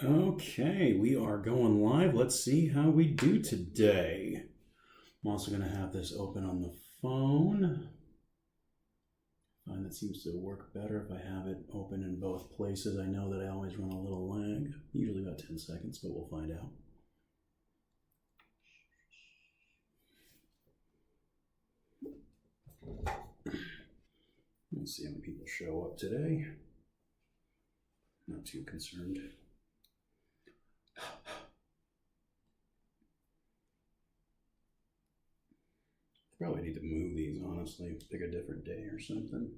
Okay, we are going live. Let's see how we do today. I'm also going to have this open on the phone. I find that seems to work better if I have it open in both places. I know that I always run a little lag, usually about 10 seconds, but we'll find out. Let's see how many people show up today. Not too concerned. Probably need to move these, honestly. Pick a different day or something.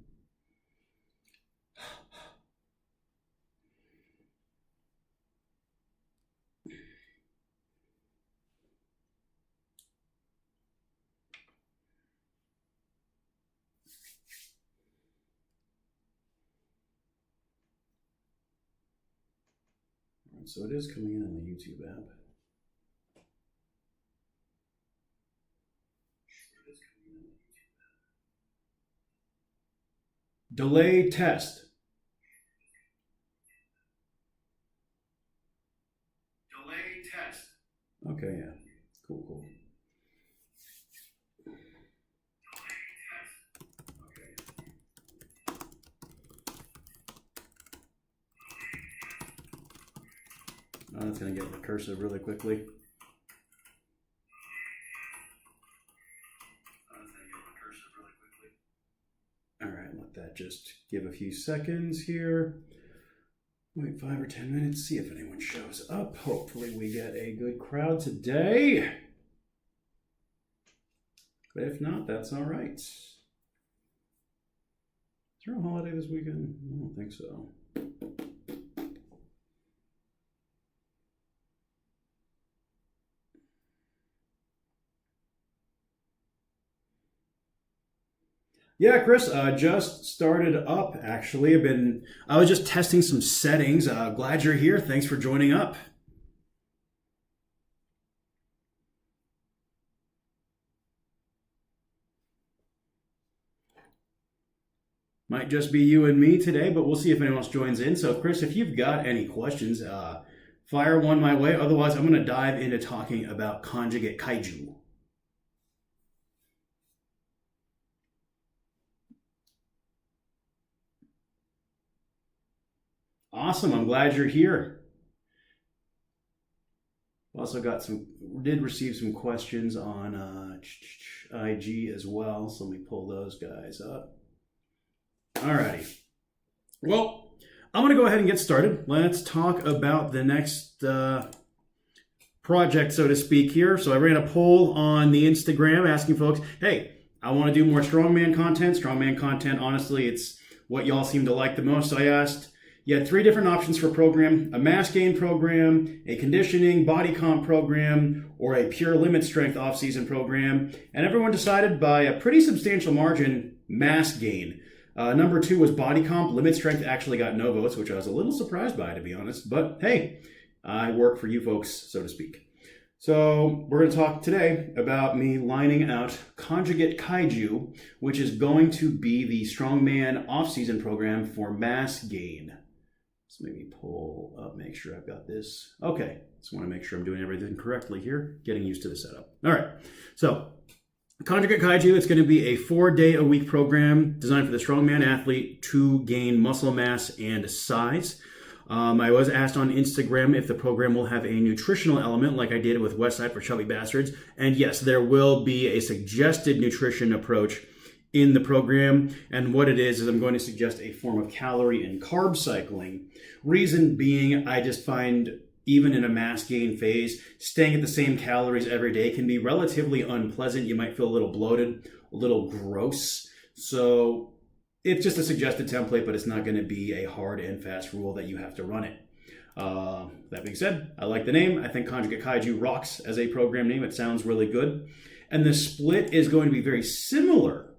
All right, so it is coming in on the YouTube app. Delay test. Delay test. Okay, yeah. Cool. Delay test. Okay. Oh, that's going to get recursive really quickly. All right, let that just give a few seconds here. Wait 5 or 10 minutes, see if anyone shows up. Hopefully we get a good crowd today. But if not, that's all right. Is there a holiday this weekend? I don't think so. Yeah, Chris, just started up, actually. I was just testing some settings. Glad you're here. Thanks for joining up. Might just be you and me today, but we'll see if anyone else joins in. So, Chris, if you've got any questions, fire one my way. Otherwise, I'm going to dive into talking about Conjugate Kaiji. Awesome. I'm glad you're here. Also did receive some questions on IG as well. So let me pull those guys up. Alrighty. Well, I'm going to go ahead and get started. Let's talk about the next project, so to speak, here. So I ran a poll on the Instagram asking folks, hey, I want to do more strongman content. Strongman content, honestly, it's what y'all seem to like the most. So I asked, you had 3 different options for program: a mass gain program, a conditioning body comp program, or a pure limit strength off-season program. And everyone decided by a pretty substantial margin, mass gain. Number 2 was body comp. Limit strength actually got no votes, which I was a little surprised by, to be honest. But hey, I work for you folks, so to speak. So we're going to talk today about me lining out Conjugate Kaiji, which is going to be the Strongman off-season program for mass gain. So maybe pull up, make sure I've got this. Okay, just want to make sure I'm doing everything correctly here, getting used to the setup. All right, so Conjugate Kaiji, it's going to be a 4-day-a-week program designed for the strongman athlete to gain muscle mass and size. I was asked on Instagram if the program will have a nutritional element like I did with Westside for Chubby Bastards. And yes, there will be a suggested nutrition approach in the program. And what it is I'm going to suggest a form of calorie and carb cycling. Reason being, I just find even in a mass gain phase, staying at the same calories every day can be relatively unpleasant. You might feel a little bloated, a little gross. So it's just a suggested template, but it's not going to be a hard and fast rule that you have to run it. That being said, I like the name. I think Conjugate Kaiji rocks as a program name. It sounds really good. And the split is going to be very similar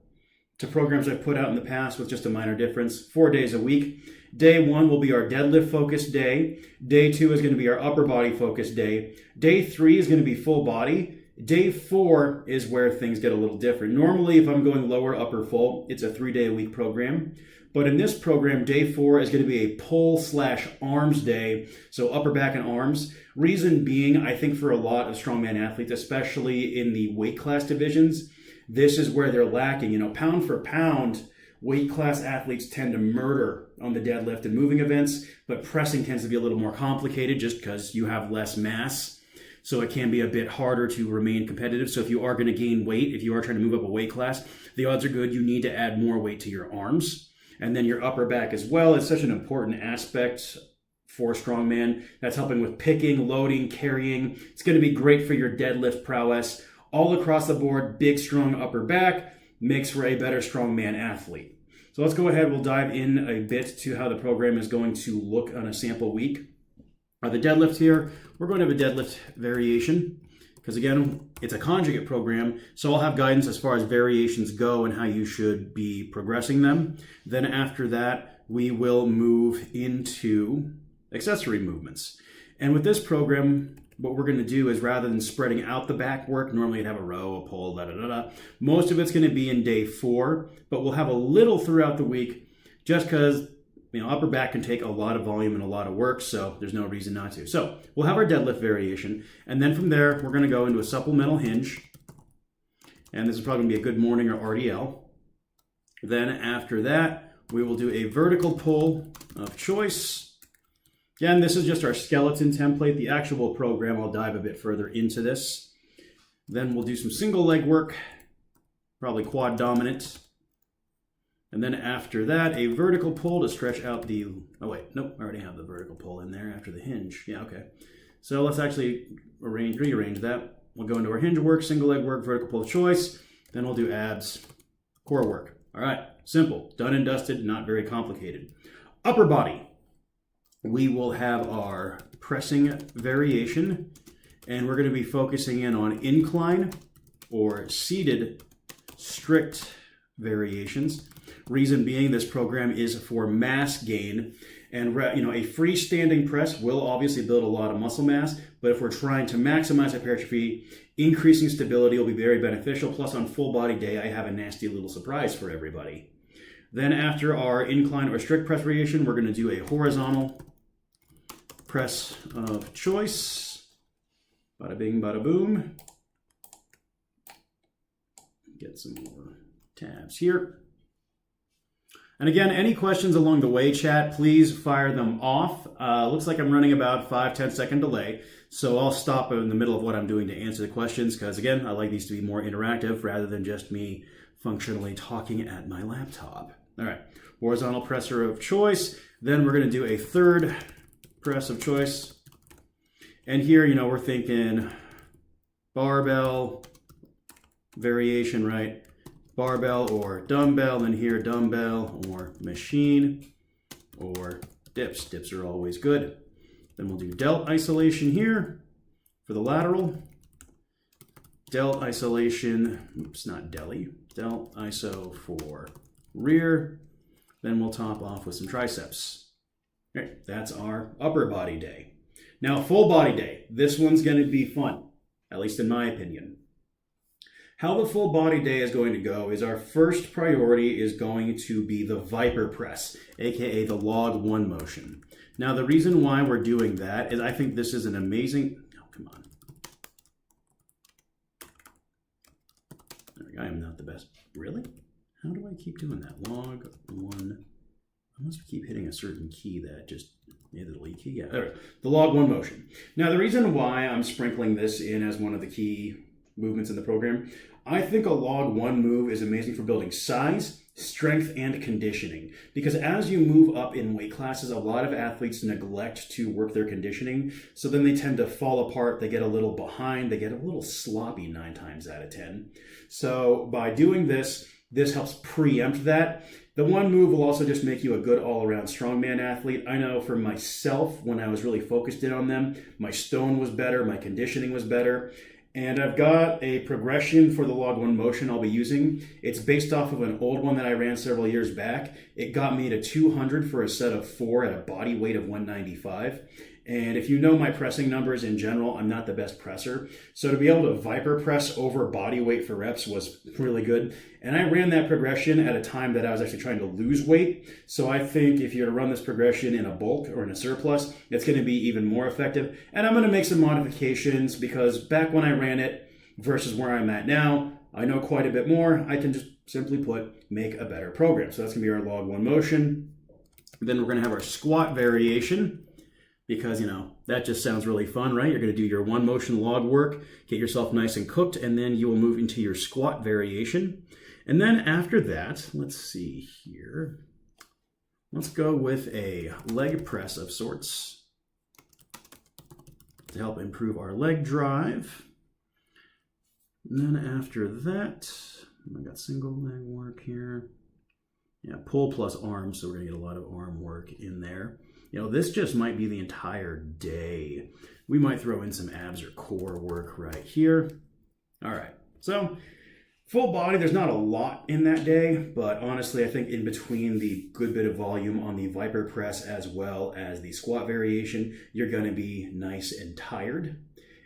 to programs I've put out in the past with just a minor difference. 4 days a week. Day 1 will be our deadlift focused day. Day 2 is going to be our upper body focused day. Day 3 is going to be full body. Day 4 is where things get a little different. Normally, if I'm going lower, upper, full, it's a 3-day-a-week program. But in this program, day 4 is going to be a pull/arms day, so upper back and arms. Reason being, I think for a lot of strongman athletes, especially in the weight class divisions, this is where they're lacking. You know, pound for pound, weight class athletes tend to murder on the deadlift and moving events, but pressing tends to be a little more complicated just because you have less mass. So it can be a bit harder to remain competitive. So if you are going to gain weight, if you are trying to move up a weight class, the odds are good you need to add more weight to your arms. And then your upper back as well is such an important aspect for strongman. That's helping with picking, loading, carrying. It's going to be great for your deadlift prowess. All across the board, big, strong upper back makes for a better strongman athlete. So let's go ahead. We'll dive in a bit to how the program is going to look on a sample week. The deadlift here, we're going to have a deadlift variation because, again, it's a conjugate program. So I'll have guidance as far as variations go and how you should be progressing them. Then after that, we will move into accessory movements. And with this program, what we're going to do is rather than spreading out the back work, normally you'd have a row, a pull, most of it's going to be in day 4, but we'll have a little throughout the week just because, you know, upper back can take a lot of volume and a lot of work, so there's no reason not to. So we'll have our deadlift variation, and then from there, we're going to go into a supplemental hinge, and this is probably going to be a good morning or RDL. Then after that, we will do a vertical pull of choice. Again, this is just our skeleton template. The actual program, I'll dive a bit further into this. Then we'll do some single leg work, probably quad dominant. And then after that, a vertical pull to stretch out the, oh wait, nope, I already have the vertical pull in there after the hinge. Yeah, okay. So let's actually rearrange that. We'll go into our hinge work, single leg work, vertical pull of choice. Then we'll do abs, core work. All right, simple, done and dusted, not very complicated. Upper body. We will have our pressing variation, and we're going to be focusing in on incline or seated strict variations. Reason being, this program is for mass gain, and you know, a freestanding press will obviously build a lot of muscle mass, but if we're trying to maximize hypertrophy, increasing stability will be very beneficial. Plus, on full body day, I have a nasty little surprise for everybody. Then after our incline or strict press variation, we're going to do a horizontal press of choice. Bada bing, bada boom. Get some more tabs here. And again, any questions along the way, chat, please fire them off. Looks like I'm running about 5-10 second delay. So I'll stop in the middle of what I'm doing to answer the questions because, again, I like these to be more interactive rather than just me functionally talking at my laptop. All right, horizontal presser of choice. Then we're going to do a third press of choice. And here, you know, we're thinking barbell variation, right? Barbell or dumbbell, and here dumbbell or machine or dips. Dips are always good. Then we'll do delt isolation here for the lateral. Delt isolation, oops, not deli. Delt iso for rear. Then we'll top off with some triceps. Okay, that's our upper body day. Now, full body day. This one's going to be fun, at least in my opinion. How the full body day is going to go is our first priority is going to be the Viper press, aka the log 1 motion. Now, the reason why we're doing that is I think this is an amazing, oh, come on. There we go, I am not the best. Really? How do I keep doing that? Log 1. I must keep hitting a certain key that just, yeah, the delete key. Yeah, there. The log 1 motion. Now, the reason why I'm sprinkling this in as one of the key movements in the program, I think a log 1 move is amazing for building size, strength, and conditioning. Because as you move up in weight classes, a lot of athletes neglect to work their conditioning. So then they tend to fall apart. They get a little behind. They get a little sloppy 9 times out of 10. So by doing this, this helps preempt that. The one move will also just make you a good all-around strongman athlete. I know for myself, when I was really focused in on them, my stone was better, my conditioning was better. And I've got a progression for the log 1 motion I'll be using. It's based off of an old one that I ran several years back. It got me to 200 for a set of 4 at a body weight of 195. And if you know my pressing numbers in general, I'm not the best presser. So to be able to Viper press over body weight for reps was really good. And I ran that progression at a time that I was actually trying to lose weight. So I think if you're to run this progression in a bulk or in a surplus, it's going to be even more effective. And I'm going to make some modifications because back when I ran it versus where I'm at now, I know quite a bit more. I can just simply make a better program. So that's going to be our log 1 motion. Then we're going to have our squat variation. Because, that just sounds really fun, right? You're going to do your 1 motion log work, get yourself nice and cooked, and then you will move into your squat variation. And then after that, let's see here. Let's go with a leg press of sorts to help improve our leg drive. And then after that, I got single leg work here. Yeah, pull plus arms, so we're going to get a lot of arm work in there. This just might be the entire day. We might throw in some abs or core work right here. All right, so full body, there's not a lot in that day, but honestly, I think in between the good bit of volume on the Viper press as well as the squat variation, you're gonna be nice and tired,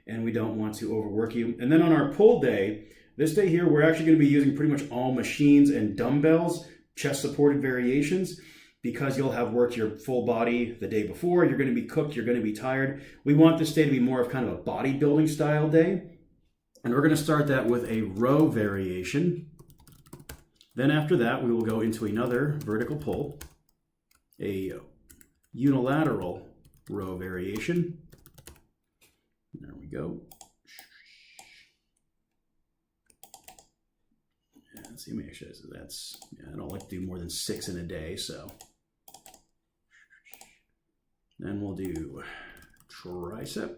and we don't want to overwork you. And then on our pull day, this day here, we're actually gonna be using pretty much all machines and dumbbells, chest supported variations, because you'll have worked your full body the day before. You're going to be cooked. You're going to be tired. We want this day to be more of kind of a bodybuilding style day. And we're going to start that with a row variation. Then after that, we will go into another vertical pull, a unilateral row variation. There we go. Yeah, let's see, make sure that's, I don't like to do more than 6 in a day, so. Then we'll do tricep,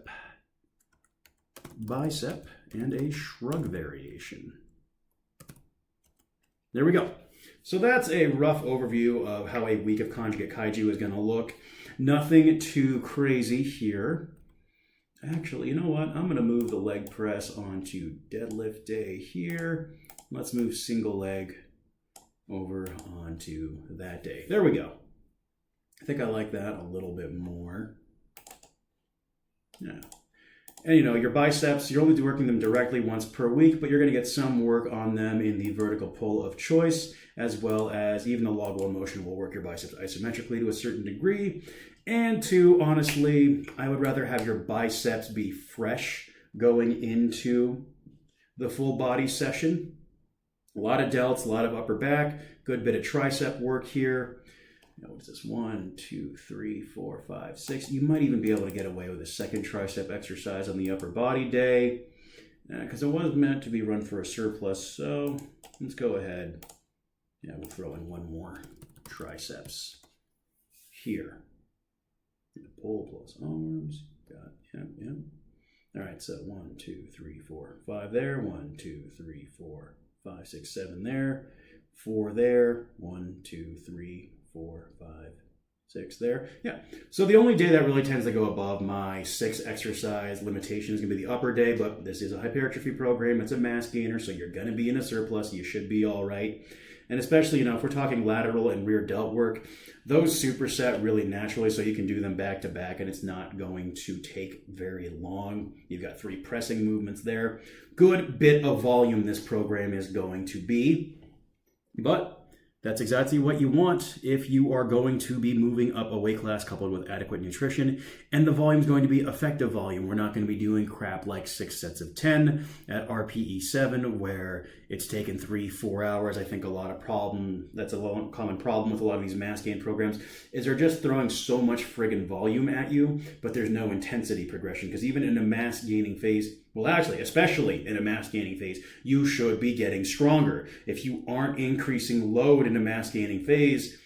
bicep, and a shrug variation. There we go. So that's a rough overview of how a week of Conjugate Kaiji is going to look. Nothing too crazy here. Actually, you know what? I'm going to move the leg press onto deadlift day here. Let's move single leg over onto that day. There we go. I think I like that a little bit more. Yeah. And your biceps, you're only working them directly once per week, but you're going to get some work on them in the vertical pull of choice, as well as even the log 1 motion will work your biceps isometrically to a certain degree. And honestly, I would rather have your biceps be fresh going into the full body session. A lot of delts, a lot of upper back, good bit of tricep work here. What is this? 1, 2, 3, 4, 5, 6. You might even be able to get away with a second tricep exercise on the upper body day because it was meant to be run for a surplus. So let's go ahead. Yeah, we'll throw in 1 more triceps here. Pull plus arms. Got yeah. All right, so 1, 2, 3, 4, 5 there. 1, 2, 3, 4, 5, 6, 7 there. 4 there. 1, 2, 3, 4, 5, 6 there. Yeah. So the only day that really tends to go above my 6 exercise limitation is going to be the upper day, but this is a hypertrophy program. It's a mass gainer, so you're going to be in a surplus. You should be all right. And especially, if we're talking lateral and rear delt work, those superset really naturally, so you can do them back to back, and it's not going to take very long. You've got 3 pressing movements there. Good bit of volume this program is going to be, but that's exactly what you want if you are going to be moving up a weight class coupled with adequate nutrition. And the volume is going to be effective volume. We're not going to be doing crap like 6 sets of 10 at RPE 7 where it's taken 3-4 hours. I think that's a common problem with a lot of these mass gain programs is they're just throwing so much friggin' volume at you, but there's no intensity progression. Because even in a mass gaining phase, well, actually, especially in a mass gaining phase, you should be getting stronger. If you aren't increasing load in a mass gaining phase,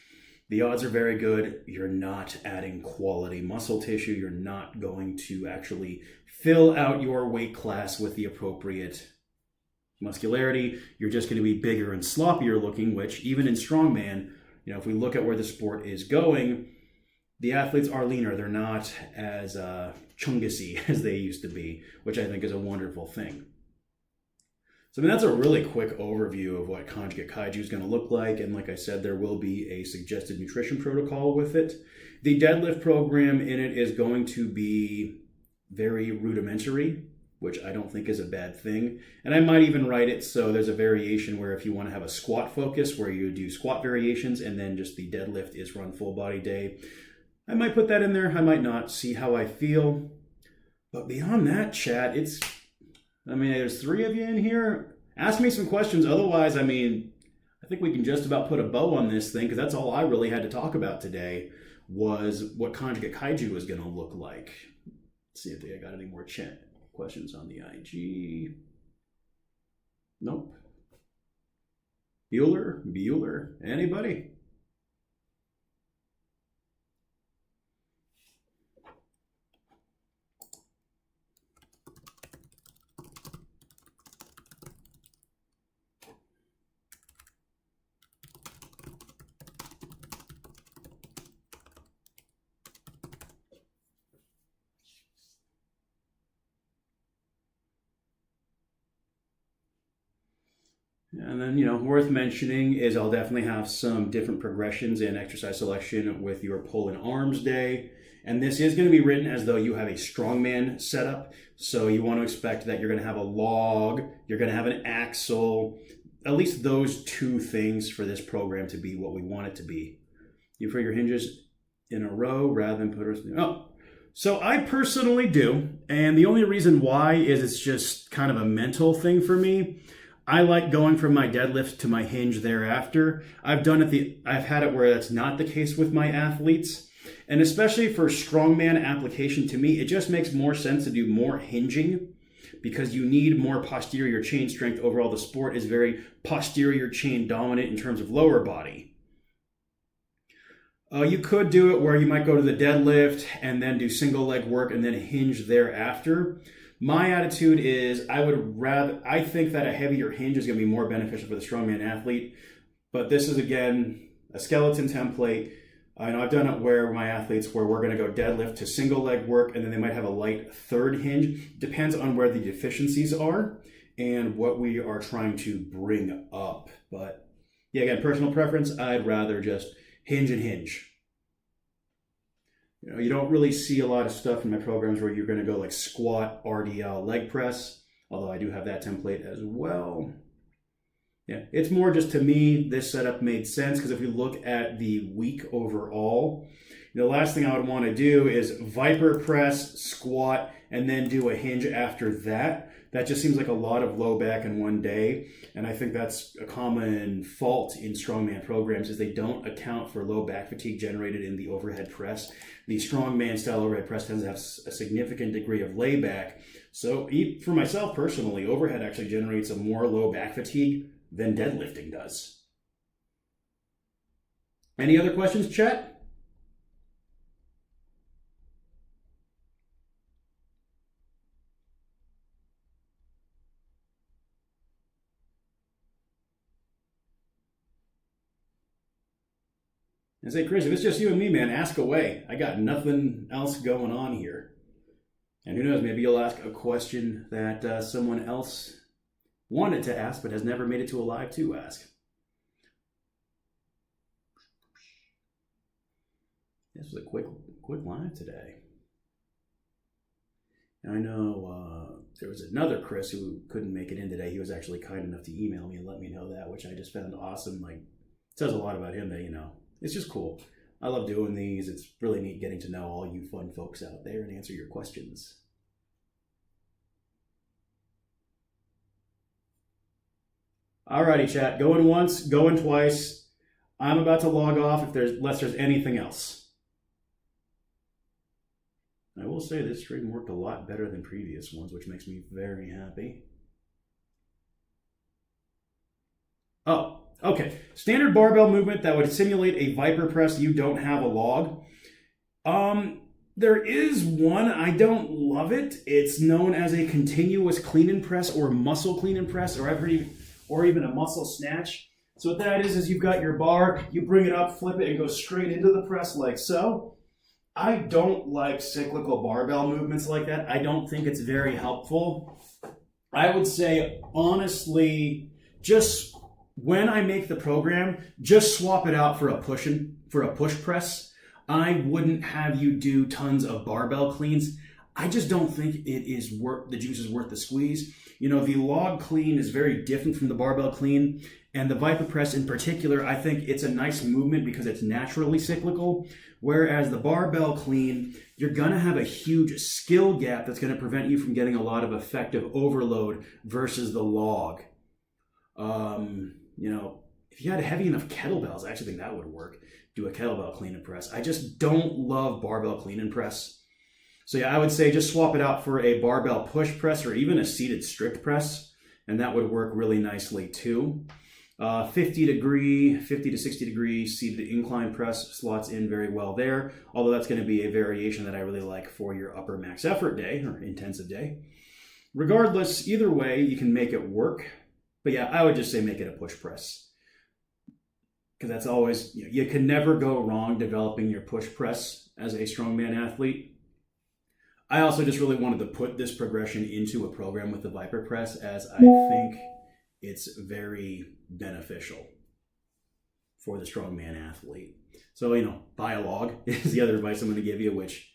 the odds are very good you're not adding quality muscle tissue. You're not going to actually fill out your weight class with the appropriate muscularity. You're just going to be bigger and sloppier looking, which even in strongman, if we look at where the sport is going, the athletes are leaner. They're not as chungussy as they used to be, which I think is a wonderful thing. So that's a really quick overview of what Conjugate Kaiji is going to look like. And like I said, there will be a suggested nutrition protocol with it. The deadlift program in it is going to be very rudimentary, which I don't think is a bad thing. And I might even write it so there's a variation where if you want to have a squat focus where you do squat variations and then just the deadlift is run full body day, I might put that in there. I might not. See how I feel. But beyond that, chat, there's 3 of you in here. Ask me some questions. Otherwise, I think we can just about put a bow on this thing because that's all I really had to talk about today was what Conjugate Kaiji was going to look like. Let's see if they got any more chat questions on the IG. Nope. Bueller, anybody? And then, worth mentioning is I'll definitely have some different progressions in exercise selection with your pull and arms day. And this is going to be written as though you have a strongman setup. So you want to expect that you're going to have a log, you're going to have an axle, at least those 2 things for this program to be what we want it to be. You put your hinges in a row rather than put it. So I personally do. And the only reason why is it's just kind of a mental thing for me. I like going from my deadlift to my hinge thereafter. I've had it where that's not the case with my athletes. And especially for strongman application, to me, it just makes more sense to do more hinging because you need more posterior chain strength. Overall, the sport is very posterior chain dominant in terms of lower body. You could do it where you might go to the deadlift and then do single leg work and then hinge thereafter. My attitude is I think that a heavier hinge is going to be more beneficial for the strongman athlete. But this is, again, a skeleton template. I know I've done it where we're going to go deadlift to single leg work, and then they might have a light third hinge. Depends on where the deficiencies are and what we are trying to bring up. But yeah, again, personal preference, I'd rather just hinge and hinge. You don't really see a lot of stuff in my programs where you're going to go like squat, RDL, leg press, although I do have that template as well. Yeah, it's more just, to me, this setup made sense because if you look at the week overall, the last thing I would want to do is Viper press, squat, and then do a hinge after that. That just seems like a lot of low back in one day. And I think that's a common fault in strongman programs is they don't account for low back fatigue generated in the overhead press. The strongman style overhead press tends to have a significant degree of layback. So for myself personally, overhead actually generates a more low back fatigue than deadlifting does. Any other questions, chat? And say, Chris, if it's just you and me, man, ask away. I got nothing else going on here. And who knows, maybe you'll ask a question that someone else wanted to ask but has never made it to a live to ask. This was a quick live today. Now I know there was another Chris who couldn't make it in today. He was actually kind enough to email me and let me know that, which I just found awesome. Like, it says a lot about him that, it's just cool. I love doing these. It's really neat getting to know all you fun folks out there and answer your questions. Alrighty, chat. Going once, going twice. I'm about to log off unless there's anything else. I will say this stream worked a lot better than previous ones, which makes me very happy. Oh, okay. Standard barbell movement that would simulate a Viper press. You don't have a log. There is one. I don't love it. It's known as a continuous clean and press or muscle clean and press or even a muscle snatch. So what that is you've got your bar, you bring it up, flip it, and go straight into the press like so. I don't like cyclical barbell movements like that. I don't think it's very helpful. I would say, honestly, just when I make the program, just swap it out for a push press. I wouldn't have you do tons of barbell cleans. I just don't think it is worth the juice is worth the squeeze. You know, the log clean is very different from the barbell clean, and the Viper press in particular, I think it's a nice movement because it's naturally cyclical. Whereas the barbell clean, you're gonna have a huge skill gap that's gonna prevent you from getting a lot of effective overload versus the log. You know, if you had heavy enough kettlebells, I actually think that would work. Do a kettlebell clean and press. I just don't love barbell clean and press. So yeah, I would say just swap it out for a barbell push press or even a seated strict press, and that would work really nicely too. 50 to 60 degree seated incline press slots in very well there, although that's going to be a variation that I really like for your upper max effort day or intensive day. Regardless, either way, you can make it work. But yeah, I would just say make it a push press, because that's always, you can never go wrong developing your push press as a strongman athlete. I also just really wanted to put this progression into a program with the Viper press, as I think it's very beneficial for the strongman athlete. So, you know, buy a log is the other advice I'm going to give you, which,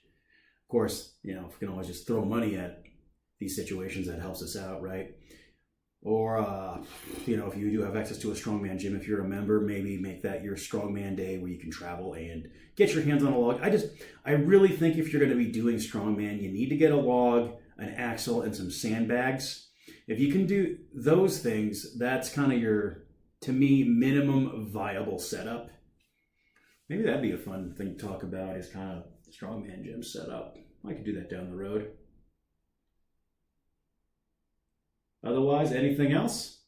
of course, you know, if you can always just throw money at these situations, that helps us out, right? Or, you know, if you do have access to a strongman gym, if you're a member, maybe make that your strongman day where you can travel and get your hands on a log. I really think if you're going to be doing strongman, you need to get a log, an axle, and some sandbags. If you can do those things, that's kind of your, to me, minimum viable setup. Maybe that'd be a fun thing to talk about, is kind of strongman gym setup. I could do that down the road. Otherwise, anything else?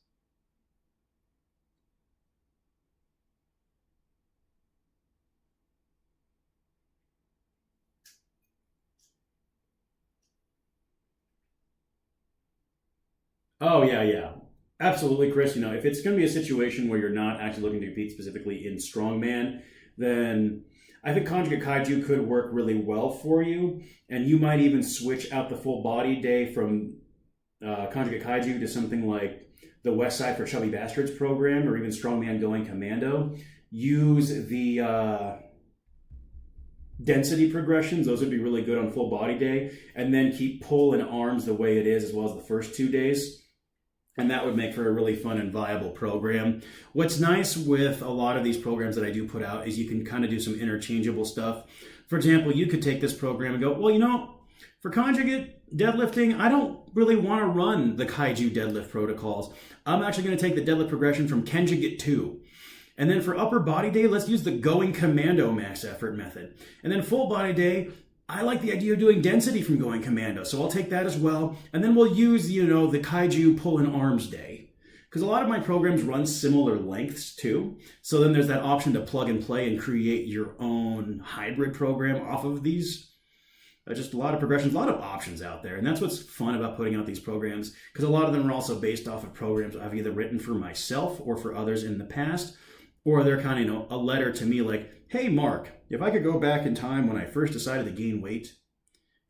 Oh, yeah. Absolutely, Chris. You know, if it's going to be a situation where you're not actually looking to compete specifically in strongman, then I think Conjugate Kaiju could work really well for you. And you might even switch out the full body day from Conjugate Kaiju to something like the West Side for Chubby Bastards program, or even Strongman Going Commando. Use the density progressions. Those would be really good on full body day. And then keep pull and arms the way it is, as well as the first 2 days. And that would make for a really fun and viable program. What's nice with a lot of these programs that I do put out is you can kind of do some interchangeable stuff. For example, you could take this program and go, well, you know, for conjugate deadlifting, I don't really want to run the Kaiju deadlift protocols. I'm actually going to take the deadlift progression from Conjugate 2. And then for upper body day, let's use the Going Commando max effort method. And then full body day, I like the idea of doing density from Going Commando, so I'll take that as well. And then we'll use, you know, the Kaiju pull and arms day, because a lot of my programs run similar lengths too. So then there's that option to plug and play and create your own hybrid program off of these. Just a lot of progressions, a lot of options out there. And that's what's fun about putting out these programs, because a lot of them are also based off of programs I've either written for myself or for others in the past, or they're kind of, you know, a letter to me like, hey, Mark, if I could go back in time when I first decided to gain weight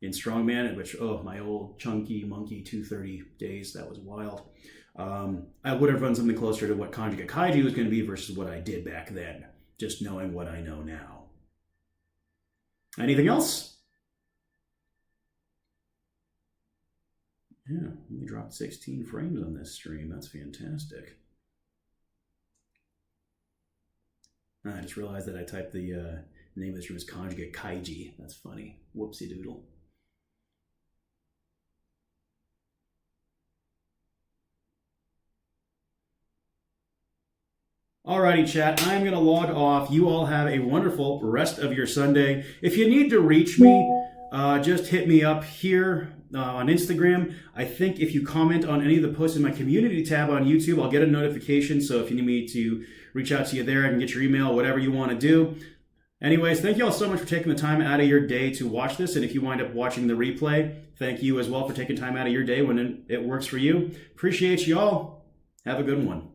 in strongman, which, oh, my old chunky monkey 230 days, that was wild. I would have run something closer to what Conjugate Kaiju was going to be versus what I did back then, just knowing what I know now. Anything else? Yeah, we dropped 16 frames on this stream. That's fantastic. I just realized that I typed the name of this room is Conjugate Kaiji. That's funny. Whoopsie doodle. Alrighty, chat. I'm going to log off. You all have a wonderful rest of your Sunday. If you need to reach me, just hit me up here on Instagram. I think if you comment on any of the posts in my community tab on YouTube, I'll get a notification. So if you need me to reach out to you there, I can get your email, whatever you want to do. Anyways, thank you all so much for taking the time out of your day to watch this. And if you wind up watching the replay, thank you as well for taking time out of your day when it works for you. Appreciate you all. Have a good one.